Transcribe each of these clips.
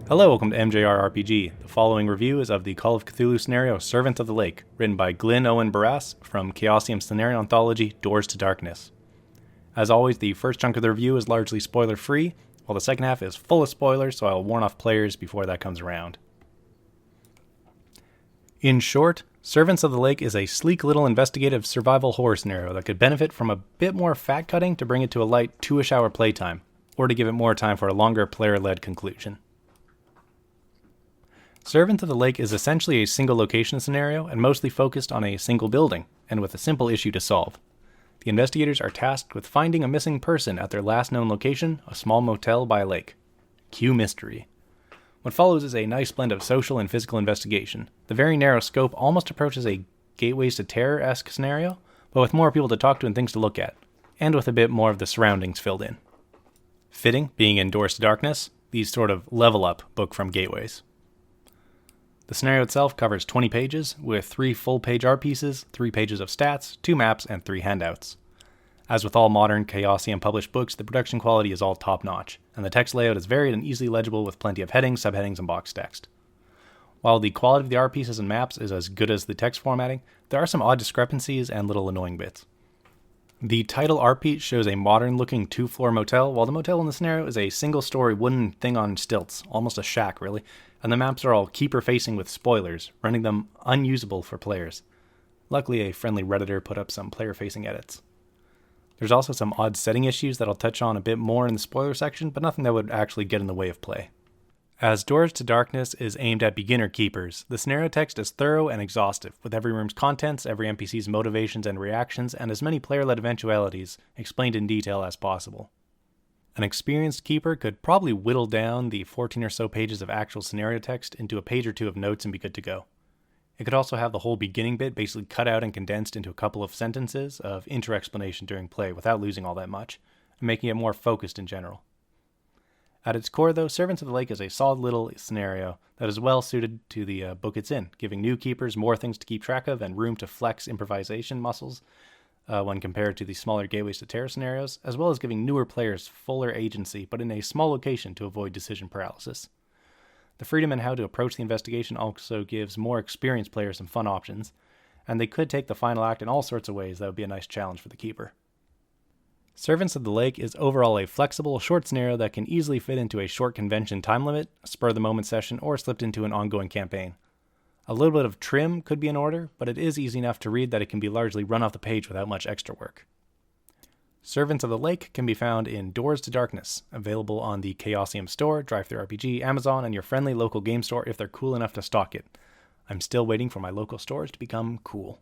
Hello, welcome to MJR RPG. The following review is of the Call of Cthulhu scenario Servant of the Lake, written by Glynn Owen Barrass from Chaoisum scenario anthology Doors to Darkness. As always, the first chunk of the review is largely spoiler-free, while the second half is full of spoilers, so I'll warn off players before that comes around. In short, Servants of the Lake is a sleek little investigative survival horror scenario that could benefit from a bit more fat-cutting to bring it to a light 2-ish hour playtime, or to give it more time for a longer player-led conclusion. Servant of the Lake is essentially a single location scenario and mostly focused on a single building, and with a simple issue to solve. The investigators are tasked with finding a missing person at their last known location, a small motel by a lake. Cue mystery. What follows is a nice blend of social and physical investigation. The very narrow scope almost approaches a Gateways to Terror-esque scenario, but with more people to talk to and things to look at, and with a bit more of the surroundings filled in. Fitting, being in Doors to Darkness, these sort of level-up book from Gateways. The scenario itself covers 20 pages, with 3 full-page art pieces, 3 pages of stats, 2 maps, and 3 handouts. As with all modern Chaosium published books, the production quality is all top-notch, and the text layout is varied and easily legible with plenty of headings, subheadings, and box text. While the quality of the art pieces and maps is as good as the text formatting, there are some odd discrepancies and little annoying bits. The title art piece shows a modern-looking 2-floor motel, while the motel in the scenario is a single-story wooden thing on stilts, almost a shack really, and the maps are all keeper-facing with spoilers, rendering them unusable for players. Luckily, a friendly Redditor put up some player-facing edits. There's also some odd setting issues that I'll touch on a bit more in the spoiler section, but nothing that would actually get in the way of play. As Doors to Darkness is aimed at beginner keepers, the scenario text is thorough and exhaustive, with every room's contents, every NPC's motivations and reactions, and as many player-led eventualities explained in detail as possible. An experienced keeper could probably whittle down the 14 or so pages of actual scenario text into a page or two of notes and be good to go. It could also have the whole beginning bit basically cut out and condensed into a couple of sentences of inter-explanation during play without losing all that much, and making it more focused in general. At its core, though, Servants of the Lake is a solid little scenario that is well suited to the book it's in, giving new keepers more things to keep track of and room to flex improvisation muscles when compared to the smaller Gateways to Terror scenarios, as well as giving newer players fuller agency, but in a small location to avoid decision paralysis. The freedom in how to approach the investigation also gives more experienced players some fun options, and they could take the final act in all sorts of ways that would be a nice challenge for the keeper. Servants of the Lake is overall a flexible, short scenario that can easily fit into a short convention time limit, a spur-of-the-moment session, or slipped into an ongoing campaign. A little bit of trim could be in order, but it is easy enough to read that it can be largely run off the page without much extra work. Servants of the Lake can be found in Doors to Darkness, available on the Chaosium store, DriveThruRPG, Amazon, and your friendly local game store if they're cool enough to stock it. I'm still waiting for my local stores to become cool.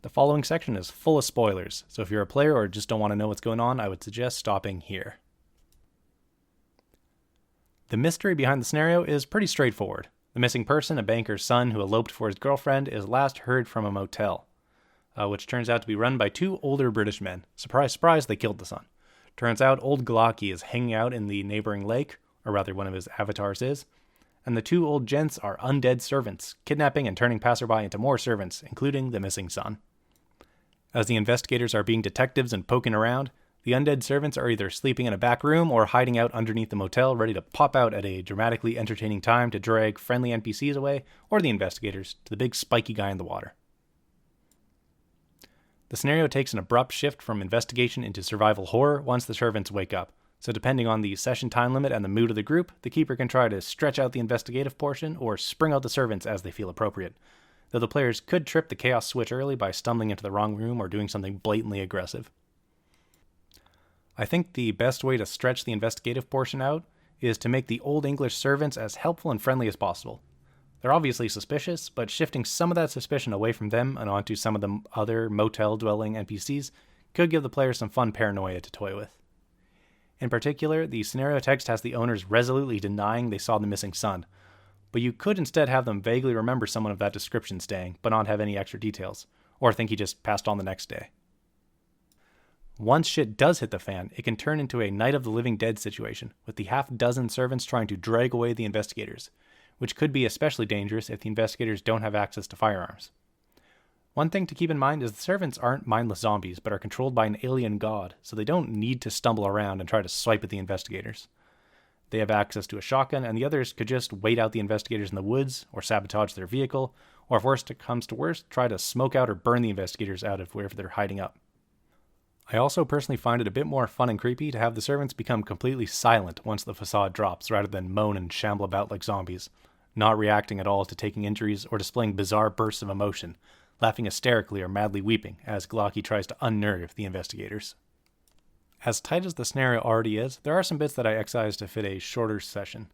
The following section is full of spoilers, so if you're a player or just don't want to know what's going on, I would suggest stopping here. The mystery behind the scenario is pretty straightforward. The missing person, a banker's son who eloped for his girlfriend, is last heard from a motel, which turns out to be run by 2 older British men. Surprise, surprise, they killed the son. Turns out old Glaki is hanging out in the neighboring lake, or rather one of his avatars is, and the 2 old gents are undead servants, kidnapping and turning passerby into more servants, including the missing son. As the investigators are being detectives and poking around, the undead servants are either sleeping in a back room or hiding out underneath the motel, ready to pop out at a dramatically entertaining time to drag friendly NPCs away, or the investigators, to the big spiky guy in the water. The scenario takes an abrupt shift from investigation into survival horror once the servants wake up, so depending on the session time limit and the mood of the group, the keeper can try to stretch out the investigative portion or spring out the servants as they feel appropriate, though the players could trip the chaos switch early by stumbling into the wrong room or doing something blatantly aggressive. I think the best way to stretch the investigative portion out is to make the Old English servants as helpful and friendly as possible. They're obviously suspicious, but shifting some of that suspicion away from them and onto some of the other motel-dwelling NPCs could give the players some fun paranoia to toy with. In particular, the scenario text has the owners resolutely denying they saw the missing son, but you could instead have them vaguely remember someone of that description staying, but not have any extra details, or think he just passed on the next day. Once shit does hit the fan, it can turn into a Night of the Living Dead situation, with the half-dozen servants trying to drag away the investigators, which could be especially dangerous if the investigators don't have access to firearms. One thing to keep in mind is the servants aren't mindless zombies, but are controlled by an alien god, so they don't need to stumble around and try to swipe at the investigators. They have access to a shotgun, and the others could just wait out the investigators in the woods, or sabotage their vehicle, or if worst comes to worst, try to smoke out or burn the investigators out of wherever they're hiding up. I also personally find it a bit more fun and creepy to have the servants become completely silent once the facade drops, rather than moan and shamble about like zombies, not reacting at all to taking injuries or displaying bizarre bursts of emotion, laughing hysterically or madly weeping as Glocky tries to unnerve the investigators. As tight as the scenario already is, there are some bits that I excised to fit a shorter session.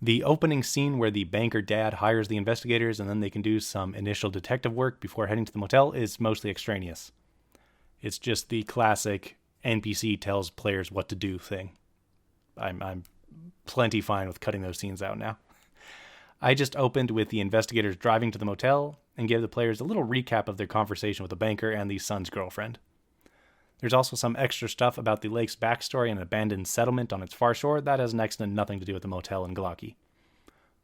The opening scene where the banker dad hires the investigators and then they can do some initial detective work before heading to the motel is mostly extraneous. It's just the classic NPC tells players what to do thing. I'm plenty fine with cutting those scenes out now. I just opened with the investigators driving to the motel and gave the players a little recap of their conversation with the banker and the son's girlfriend. There's also some extra stuff about the lake's backstory and an abandoned settlement on its far shore that has next to nothing to do with the motel in Glocky.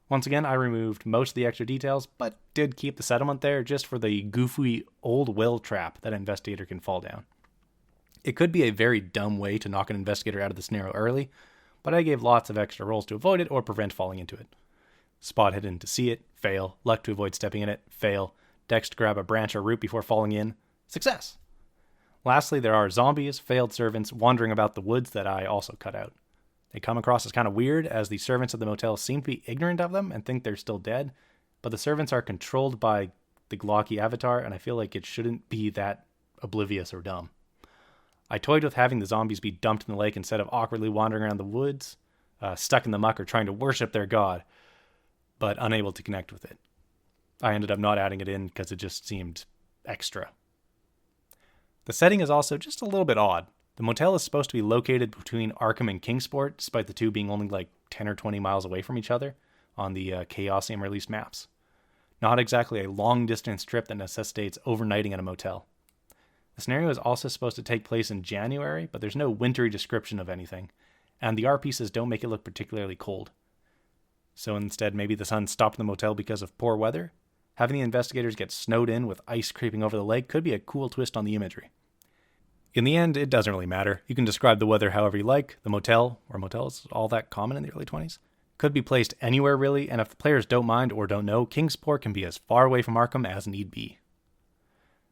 Once again, I removed most of the extra details, but did keep the settlement there just for the goofy old well trap that an investigator can fall down. It could be a very dumb way to knock an investigator out of the scenario early, but I gave lots of extra rolls to avoid it or prevent falling into it. Spot hidden to see it, fail. Luck to avoid stepping in it, fail. Dex to grab a branch or root before falling in, success. Lastly, there are zombies, failed servants, wandering about the woods that I also cut out. They come across as kind of weird, as the servants of the motel seem to be ignorant of them and think they're still dead, but the servants are controlled by the Glocky avatar, and I feel like it shouldn't be that oblivious or dumb. I toyed with having the zombies be dumped in the lake instead of awkwardly wandering around the woods, stuck in the muck or trying to worship their god, but unable to connect with it. I ended up not adding it in because it just seemed extra. The setting is also just a little bit odd. The motel is supposed to be located between Arkham and Kingsport, despite the two being only like 10 or 20 miles away from each other on the Chaoisum released maps. Not exactly a long-distance trip that necessitates overnighting at a motel. The scenario is also supposed to take place in January, but there's no wintry description of anything, and the art pieces don't make it look particularly cold. So instead, maybe the sun stopped in the motel because of poor weather? Having the investigators get snowed in with ice creeping over the lake could be a cool twist on the imagery. In the end, it doesn't really matter. You can describe the weather however you like. The motel, or motels, all that common in the early 20s, could be placed anywhere really, and if the players don't mind or don't know, Kingsport can be as far away from Arkham as need be.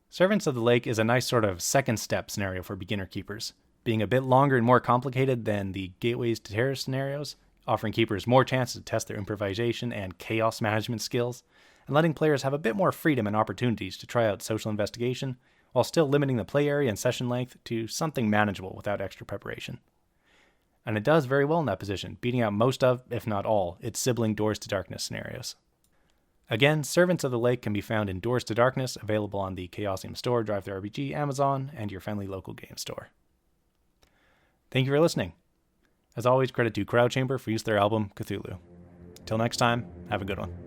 Servants of the Lake is a nice sort of second step scenario for beginner keepers, being a bit longer and more complicated than the Gateways to Terror scenarios, offering keepers more chances to test their improvisation and chaos management skills, and letting players have a bit more freedom and opportunities to try out social investigation, while still limiting the play area and session length to something manageable without extra preparation. And it does very well in that position, beating out most of, if not all, its sibling Doors to Darkness scenarios. Again, Servants of the Lake can be found in Doors to Darkness, available on the Chaosium Store, DriveThruRPG, Amazon, and your friendly local game store. Thank you for listening. As always, credit to CryoChamber for use of their album, Cthulhu. Till next time, have a good one.